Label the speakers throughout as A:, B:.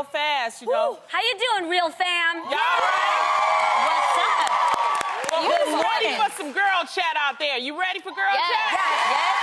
A: real fast, you know.
B: How you doing, real fam?
A: Y'all right?
B: What's up?
A: Well, who's ready for some girl chat out there? You ready for girl chat?
B: Yes.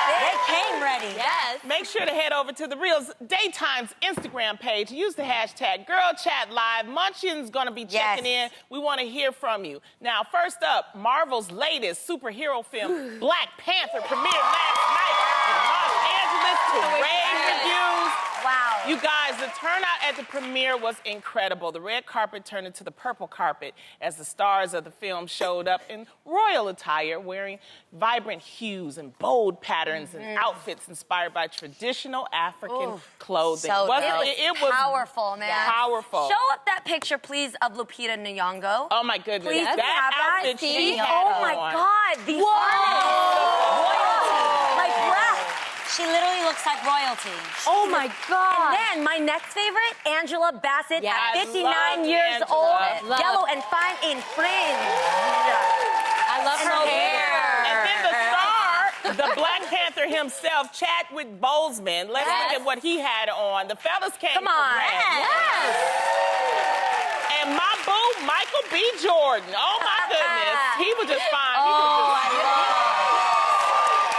B: They came ready.
C: Yes.
A: Make sure to head over to the Reels Daytime's Instagram page. Use the hashtag GirlChatLive. Munchin's gonna be checking in. We want to hear from you. Now, first up, Marvel's latest superhero film, Black Panther, premiered last night in Los Angeles to rave reviews.
B: Wow.
A: You guys, the turnout at the premiere was incredible. The red carpet turned into the purple carpet as the stars of the film showed up in royal attire, wearing vibrant hues and bold patterns and outfits inspired by traditional African clothing.
B: So
A: It was
B: powerful, man.
A: Powerful.
B: Show up that picture, please, of Lupita Nyong'o.
A: Oh my goodness.
B: Please,
A: that outfit she had
B: oh my
A: on.
B: God, the royalty. Like breath.
C: She literally looks like royalty.
B: Oh my God. And then my next favorite, Angela Bassett,
C: Yes.
B: at
A: I
B: 59
A: love
B: years
A: Angela.
B: old,
C: Love.
B: yellow and fine in fringe.
C: I love her hair.
A: And then the star, the Black Panther himself, Chadwick Boseman. Let's look at what he had on. The fellas came
B: Come on.
A: correct. And my boo, Michael B. Jordan. Oh my goodness. He was just fine.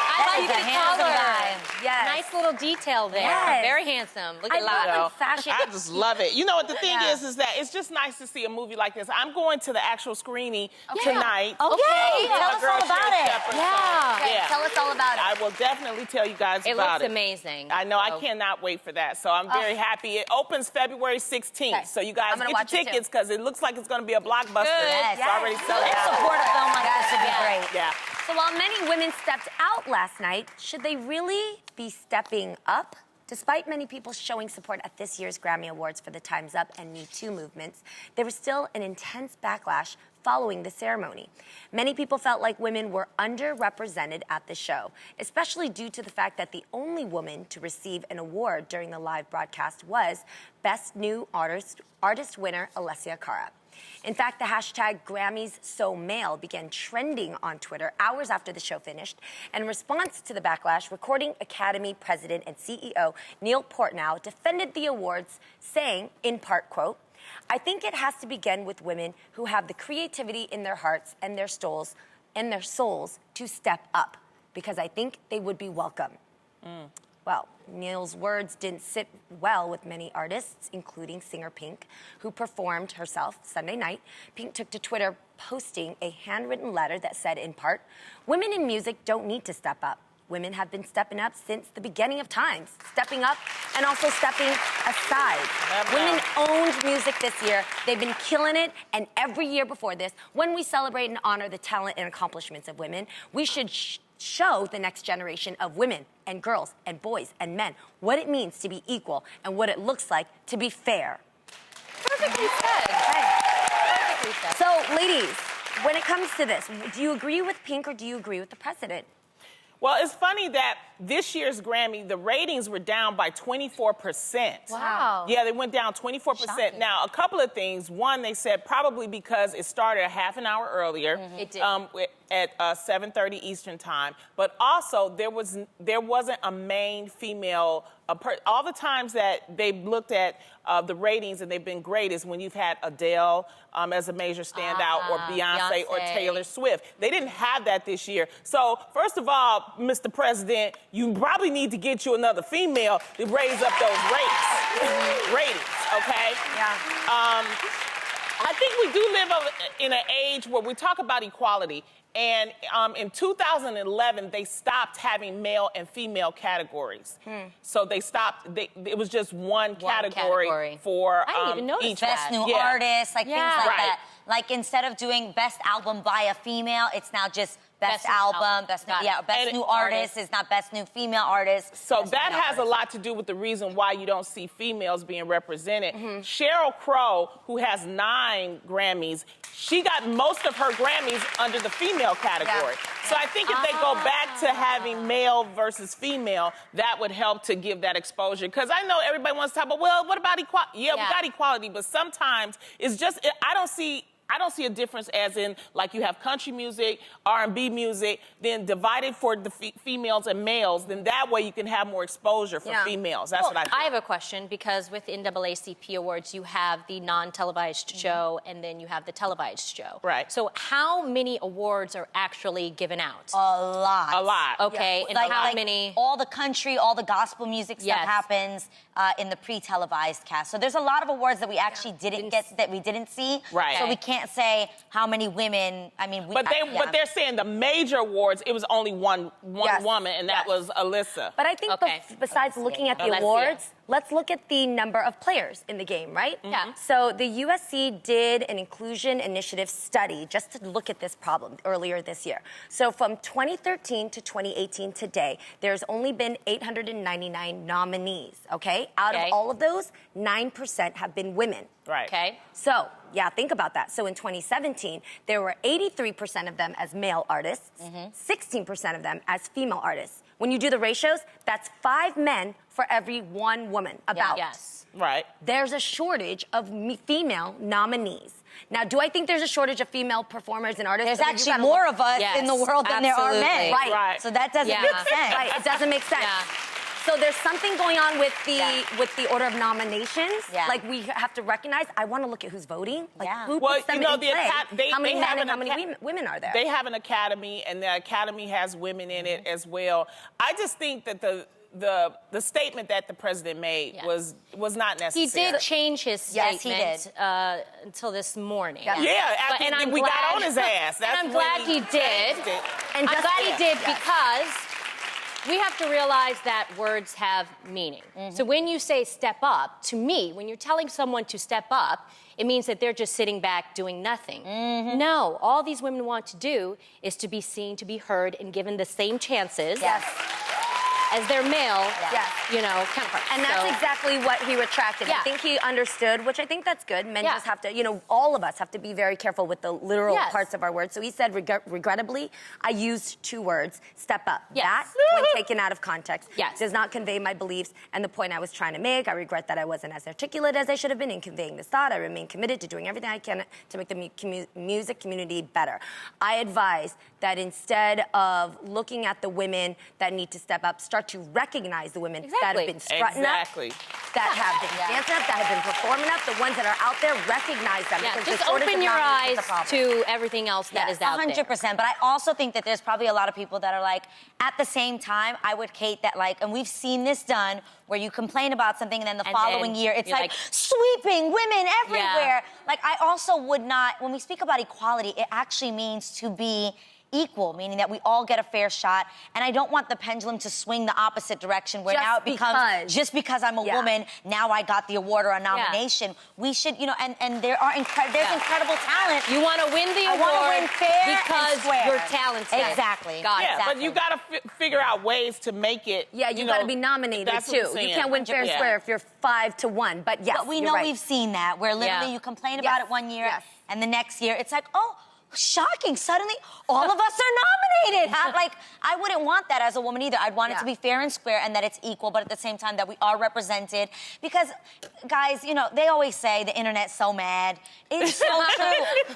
C: I like
B: That is a
C: the
B: handsome
C: color.
B: guy. Yes.
C: Nice little detail there.
B: Yes.
C: Very handsome. Look
B: I
C: at
B: love
C: that.
B: when fashion.
A: I just love it. You know what the thing
B: Yeah.
A: is that it's just nice to see a movie like this. I'm going to the actual screening tonight.
B: Okay,
A: With
B: tell
A: my
B: us
A: girl
B: all about
A: Sherry
B: it.
A: Shepherd.
C: Yeah.
A: So,
B: Tell us all about it.
A: I will definitely tell you guys
C: It
A: about
C: looks
A: it.
C: amazing.
A: I know. I cannot wait for that. So I'm very happy. It opens February 16th.
B: Okay.
A: So you guys
B: I'm gonna
A: get
B: watch
A: your
B: it too.
A: tickets because it looks like it's going to be a blockbuster.
C: Good.
A: It's already selling
B: Let's
A: out.
B: support a film like this would be great.
A: Yeah.
B: So while many women stepped out last night, should they really be stepping up? Despite many people showing support at this year's Grammy Awards for the Time's Up and Me Too movements, there was still an intense backlash following the ceremony. Many people felt like women were underrepresented at the show, especially due to the fact that the only woman to receive an award during the live broadcast was Best New Artist winner Alessia Cara. In fact, the hashtag GrammysSoMale began trending on Twitter hours after the show finished. And in response to the backlash, Recording Academy President and CEO Neil Portnow defended the awards, saying, in part, quote, "I think it has to begin with women who have the creativity in their hearts and their souls to step up, because I think they would be welcome." Well, Neil's words didn't sit well with many artists, including singer Pink, who performed herself Sunday night. Pink took to Twitter posting a handwritten letter that said, in part, "Women in music don't need to step up. Women have been stepping up since the beginning of times, stepping up and also stepping aside. Women owned music this year. They've been killing it, and every year before this, when we celebrate and honor the talent and accomplishments of women, we should show the next generation of women and girls and boys and men what it means to be equal and what it looks like to be fair."
C: Perfectly said. Perfectly said.
B: So, ladies, when it comes to this, do you agree with Pink or do you agree with the president?
A: Well, it's funny that this year's Grammy, the ratings were down by 24%.
C: Wow.
A: Yeah, they went down 24%.
C: Shocking.
A: Now, a couple of things. One, they said probably because it started a half an hour earlier.
C: It did.
A: At 7:30 Eastern time. But also, there wasn't a main female. All the times that they've looked at the ratings and they've been great is when you've had Adele as a major standout or Beyonce or Taylor Swift. They didn't have that this year. So, first of all, Mr. President, you probably need to get you another female to raise up those ratings, okay?
B: Yeah.
A: I think we do live in an age where we talk about equality. And in 2011, they stopped having male and female categories. So they stopped. It was just one category for
C: I didn't even notice
A: each
C: that.
D: Best new
A: Yeah.
D: artist, like things like
A: Right.
D: that. Like instead of doing best album by a female, it's now just best album, best
A: And
D: new artist is not best new female artist.
A: So
D: best
A: that
D: female
A: has a
D: artist.
A: lot to do with the reason why you don't see females being represented. Sheryl Crow, who has 9 Grammys, she got most of her Grammys under the female category. So I think if they go back to having male versus female, that would help to give that exposure. Because I know everybody wants to talk about, well, what about equality? Yeah, we got equality, but sometimes it's just, I don't see I don't see a difference as in, like, you have country music, R&B music, then divided for the females and males, then that way you can have more exposure for females. That's what I think.
C: I have a question, because with NAACP Awards, you have the non-televised show, and then you have the televised show.
A: Right.
C: So how many awards are actually given out?
D: A lot.
A: A lot.
C: Okay, and how many?
D: All the country, all the gospel music stuff happens in the pre-televised cast. So there's a lot of awards that we actually didn't get, that we didn't see.
A: Right.
D: So we can't say how many women. I mean,
A: but they're saying the major awards, it was only one woman, and that was Alyssa.
B: But I think besides looking at the awards, let's look at the number of players in the game, right?
C: Yeah.
B: So the USC did an inclusion initiative study just to look at this problem earlier this year. So from 2013 to 2018 today, there's only been 899 nominees, okay? Out of all of those, 9% have been women.
A: Right.
C: Okay.
B: So, think about that. So in 2017, there were 83% of them as male artists, 16% of them as female artists. When you do the ratios, that's 5 men for every 1 woman, about.
C: Yes.
A: Right.
B: There's a shortage of female nominees. Now, do I think there's a shortage of female performers and artists?
D: There's actually more of us in the world than there are men.
B: Right.
D: So that doesn't make sense.
B: Right. It doesn't make sense.
C: Yeah.
B: So there's something going on with the order of nominations.
D: Yeah.
B: Like, we have to recognize, I want to look at who's voting. Like, who
A: well,
B: puts them in play? How many
A: they
B: men and how many women are there?
A: They have an academy, and the academy has women in it as well. I just think that the statement that the president made was not necessary.
C: He did change his statement
D: he did.
C: Until this morning.
A: Yeah, after we got on his ass.
C: And I'm glad he did.
B: And
C: I'm glad he did because we have to realize that words have meaning. So when you say step up, to me, when you're telling someone to step up, it means that they're just sitting back doing nothing. No, all these women want to do is to be seen, to be heard, and given the same chances as their male, counterparts.
B: And that's exactly what he retracted. I think he understood, which I think that's good. Men just have to, all of us have to be very careful with the literal parts of our words. So he said, regrettably, I used 2 words, step up. That, when taken out of context, does not convey my beliefs and the point I was trying to make. I regret that I wasn't as articulate as I should have been in conveying this thought. I remain committed to doing everything I can to make the music community better. I advise that instead of looking at the women that need to step up, start to recognize the women that have been strutting up, that have been dancing up, that have been performing up, the ones that are out there, recognize them.
C: Just open your eyes to everything else that is out
D: 100%.
C: there.
D: But I also think that there's probably a lot of people that are like, at the same time, I would hate that, like, and we've seen this done, where you complain about something and then the following year, it's like sweeping women everywhere. Like, I also would not, when we speak about equality, it actually means to be equal, meaning that we all get a fair shot. And I don't want the pendulum to swing the opposite direction where now it becomes, just because I'm a woman, now I got the award or a nomination. We should, and there's incredible talent.
C: You want to win the award.
D: I want to win fair
C: because
D: and square.
C: you're talented.
D: Exactly.
A: But you got to figure out ways to make it.
B: Yeah, you got to be nominated too. You can't win fair and square if you're 5-1. But yes,
D: but we know we've seen that where literally you complain about it one year and the next year it's like, oh, shocking. Suddenly, all of us are nominated. Like, I wouldn't want that as a woman either. I'd want it to be fair and square and that it's equal, but at the same time that we are represented. Because, guys, they always say the internet's so mad. It's so true.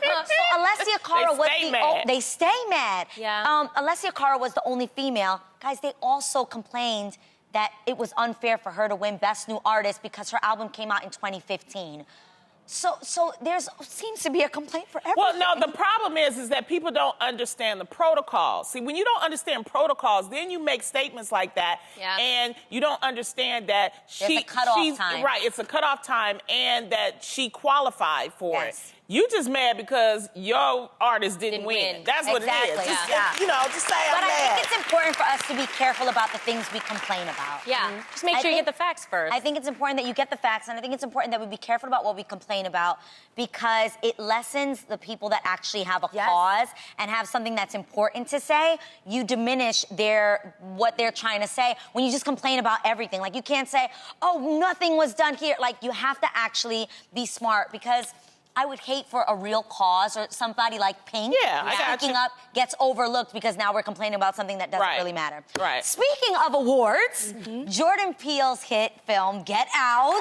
D: So Alessia Cara was they stay mad.
B: Yeah.
D: Alessia Cara was the only female. Guys, they also complained that it was unfair for her to win Best New Artist because her album came out in 2015. So there's seems to be a complaint for everything.
A: Well, no, the problem is that people don't understand the protocols. See, when you don't understand protocols, then you make statements like that, and you don't understand that
D: she's a cutoff time.
A: Right, it's a cutoff time, and that she qualified for it. You just mad because your artist didn't win. That's what it is. Just say I'm mad.
D: But I think it's important for us to be careful about the things we complain about.
C: Just make sure you get the facts first.
D: I think it's important that you get the facts, and I think it's important that we be careful about what we complain about because it lessens the people that actually have a cause and have something that's important to say. You diminish what they're trying to say when you just complain about everything. Like, you can't say, oh, nothing was done here. Like, you have to actually be smart because I would hate for a real cause or somebody like Pink speaking up gets overlooked because now we're complaining about something that doesn't really matter.
A: Right.
D: Speaking of awards, Jordan Peele's hit film Get Out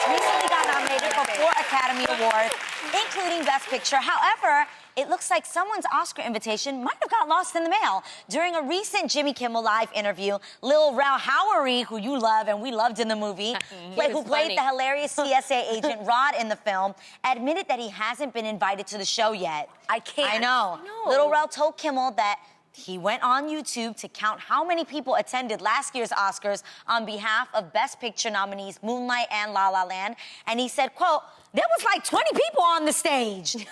D: recently got nominated for 4 Academy Awards. including Best Picture. However, it looks like someone's Oscar invitation might have got lost in the mail. During a recent Jimmy Kimmel Live interview, Lil Rel Howery, who you love and we loved in the movie, who played the hilarious TSA agent Rod in the film, admitted that he hasn't been invited to the show yet.
B: I can't.
D: I know.
B: No.
D: Lil Rel told Kimmel that he went on YouTube to count how many people attended last year's Oscars on behalf of Best Picture nominees Moonlight and La La Land, and he said, quote, "There was like 20 people on the stage."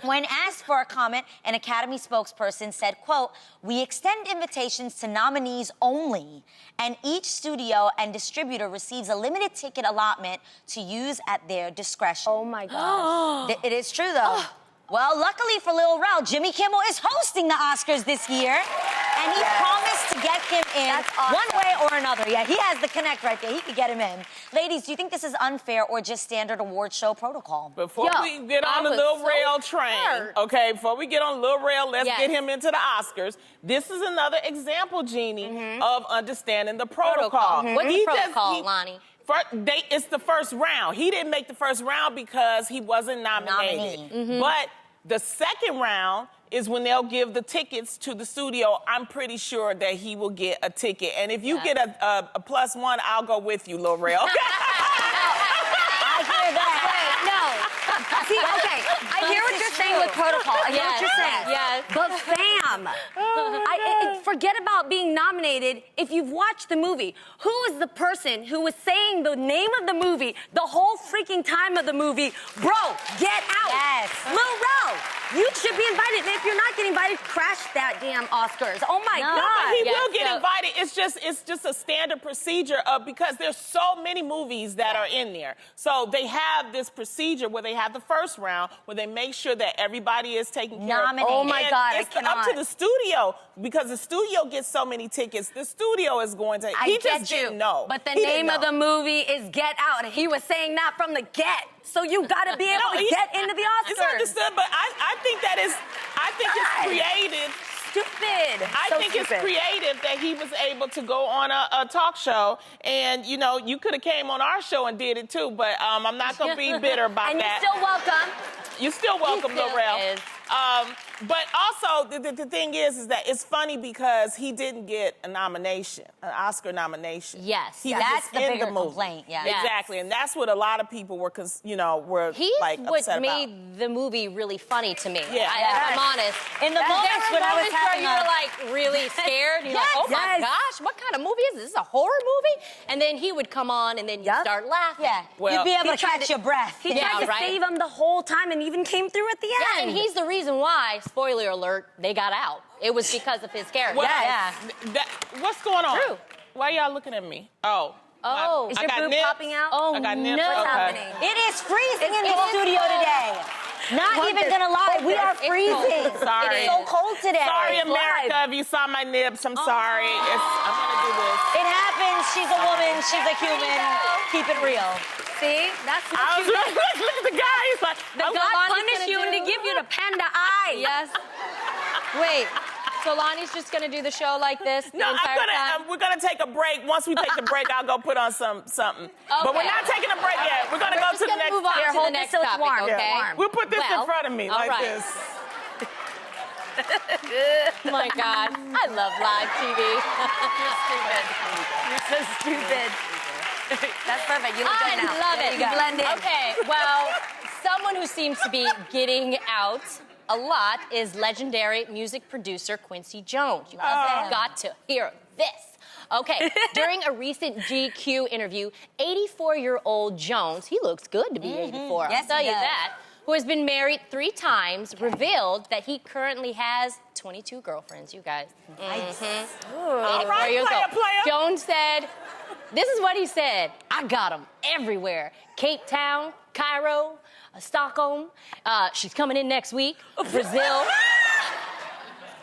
D: When asked for a comment, an Academy spokesperson said, quote, "We extend invitations to nominees only, and each studio and distributor receives a limited ticket allotment to use at their discretion."
B: Oh my gosh.
D: It is true, though. Well, luckily for Lil Rel, Jimmy Kimmel is hosting the Oscars this year, and he promised to get him in one way or another. Yeah, he has the connect right there. He could get him in. Ladies, do you think this is unfair or just standard award show protocol?
A: Before we get on the Lil Rel train, okay, before we get on Lil Rel, let's get him into the Oscars. This is another example, Jeannie, of understanding the protocol.
C: What's the protocol, Lonnie?
A: It's the first round. He didn't make the first round because he wasn't nominated. But the second round is when they'll give the tickets to the studio. I'm pretty sure that he will get a ticket. And if you get a +1, I'll go with you, Lil Rel.
D: I hear that.
B: See, okay, I hear what you're saying with protocol. I hear what you're saying.
C: Yes.
B: But fam, forget about being nominated if you've watched the movie. Who is the person who was saying the name of the movie the whole freaking time of the movie? Bro, get out.
D: Yes.
B: Lil Rel, you should be invited. And if you're not getting invited, crash that damn Oscars. Oh my God.
A: But he will get invited. It's just a standard procedure because there's so many movies that are in there. So they have this procedure where they have the first round where they make sure that everybody is taken care of.
B: Oh my God,
A: it's up to the studio because the studio gets so many tickets. The studio is going to. He just didn't know.
B: But the name of the movie is Get Out, and he was saying that from the get. So you got to be able to get into the Oscars.
A: It's understood, but I think it's creative.
B: Stupid.
A: I think it's creative that he was able to go on a talk show, and you could have came on our show and did it too. But I'm not gonna be bitter about
B: and
A: that.
B: You're still welcome.
A: You're still welcome, Lil Rel. But also, the thing is that it's funny because he didn't get an Oscar nomination.
C: Yes.
D: That's the bigger
A: the movie.
D: complaint, yeah.
A: Exactly, and that's what a lot of people were,
C: He's
A: like
C: what
A: upset
C: made
A: about.
C: the movie really funny to me.
A: Yeah.
C: I'm honest.
D: In the moments when I was
C: moments where
D: having
C: you were like really scared. You're like, oh my gosh, what kind of movie is this? Is this a horror movie? And then he would come on and then you start laughing.
D: Yeah,
A: well,
D: you'd be able to catch your breath.
B: He tried to save him the whole time and even came through at the end.
C: Yeah, and he's the reason why, spoiler alert, they got out. It was because of his character.
A: Well, what's going on?
C: True.
A: Why y'all looking at me? Oh.
B: Is
A: I
B: your
A: got
B: boob
A: nips.
B: popping out?
C: Oh,
A: I got nips.
C: no.
B: What's
A: Okay.
B: happening?
D: It is freezing in the studio today. Not even gonna lie, we are freezing.
A: Sorry.
D: It's so cold today.
A: Sorry,
B: It's
A: America,
B: live.
A: if you saw my nips, I'm sorry. I'm gonna do this.
D: It happens. She's a woman. She's a human. Keep it real.
B: See? That's what
A: I was
B: you
A: look at the guy. He's like,
B: God punished you and to give you the panda eye.
C: Yes. Wait. So Lonnie's just gonna do the show like this the entire time?
A: we're gonna take a break. Once we take the break, I'll go put on something. But we're not taking a break yet. We're gonna go to the next
C: move on
A: topic.
C: to the next
B: so it's
C: topic,
B: warm.
C: okay?
B: Yeah.
A: We'll put this in front of me
C: all
A: like
C: right.
A: this.
C: Oh my God, I love live TV.
B: You're so stupid. That's perfect. You look good now.
C: I love
B: There
C: it.
B: you go. Blend in.
C: Okay, well, someone who seems to be getting out a lot is legendary music producer Quincy Jones. You guys have got to hear this. Okay, during a recent GQ interview, 84-year-old Jones, he looks good to be 84,
D: Yes,
C: I'll tell
D: he
C: you
D: does.
C: that, who has been married 3 times, revealed that he currently has 22 girlfriends, you guys. 84 years old.
A: player.
C: Jones said, this is what he said, I got them everywhere. Cape Town, Cairo, Stockholm, she's coming in next week, Brazil,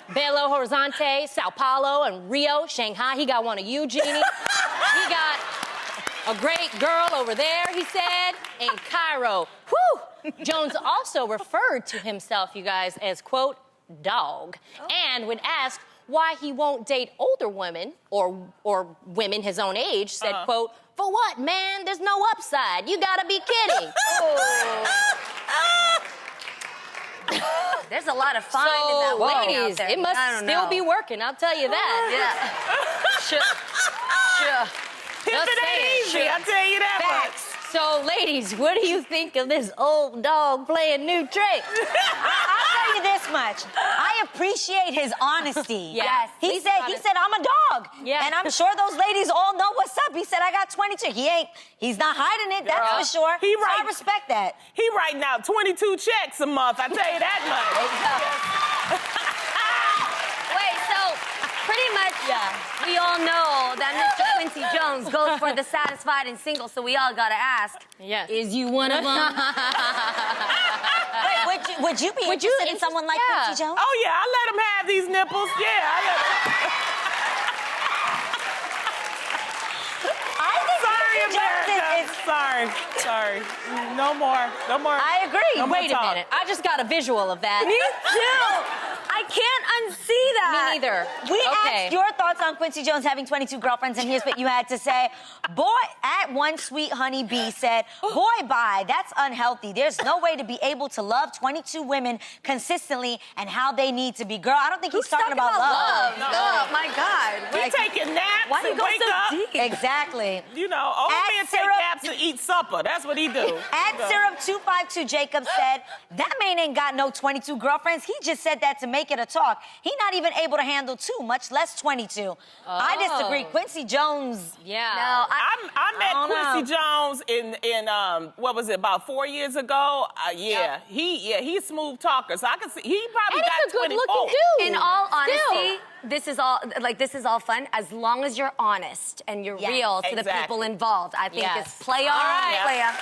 C: Belo Horizonte, Sao Paulo, and Rio, Shanghai. He got one of you, Jeannie. He got a great girl over there, he said, in Cairo. Whew! Jones also referred to himself, you guys, as, quote, dog. And when asked why he won't date older women or women his own age, said, quote, for what, man? There's no upside. You gotta be kidding.
B: There's a lot of fine in that
C: So,
B: weighing out
C: ladies,
B: there.
C: it must
B: I don't
C: still
B: know.
C: be working, I'll tell you that.
B: Yeah. Sure.
A: If it ain't easy, I'll tell you that much.
C: Facts. So, ladies, what do you think of this old dog playing new tricks?
D: I'll tell you this much. I appreciate his honesty.
C: Yes.
D: He said, I'm a dog.
C: Yeah.
D: And I'm sure those ladies all know what's up. He said, I got 22. He's not hiding it, that's for sure.
A: He
D: So
A: right.
D: I respect that.
A: He writing out 22 checks a month, I tell you that much.
B: Wait, so pretty much we all know that Mr. Quincy Jones goes for the satisfied and single, so we all gotta ask,
C: Yes.
B: is you one of them?
D: Wait, would you be interested in someone like Quincy Jones?
A: Oh, yeah, I let him have these nipples. Yeah, I let him.
D: I think
A: Sorry,
D: Quincy Jones
A: America. Sorry. No more.
D: I agree.
A: No more
C: Wait a
A: talk.
C: minute. I just got a visual of that.
B: Me too. I can't unsee that.
C: Me neither.
D: We
C: Okay.
D: asked your thoughts on Quincy Jones having 22 girlfriends, and here's what you had to say. Boy, at one sweet honey bee said, boy, bye, that's unhealthy. There's no way to be able to love 22 women consistently and how they need to be. Girl, I don't think he's talking about love.
B: No. Oh, my God.
A: He taking naps
B: Why do you
A: and
B: go
A: wake
B: so
A: up.
B: deep?
D: Exactly.
A: You know, old
D: Add
A: men take
D: syrup.
A: naps and eat supper. That's what he do.
D: At Syrup252 Jacob said, that man ain't got no 22 girlfriends. He just said that to make it a talk. He not even able to handle 2, much less 22. I disagree. Quincy Jones.
C: Yeah.
B: No,
A: I met
D: don't
A: Quincy Jones in what was it, about 4 years ago? Yeah, he's a smooth talker, so I can see he probably
C: And
A: got
C: he's a
A: 24.
C: good-looking dude.
B: in all honesty,
C: Still.
B: this is all fun as long as you're honest and you're real to the
A: exactly.
B: people involved. I think
C: Yes.
B: it's play on,
C: All right.
B: play on.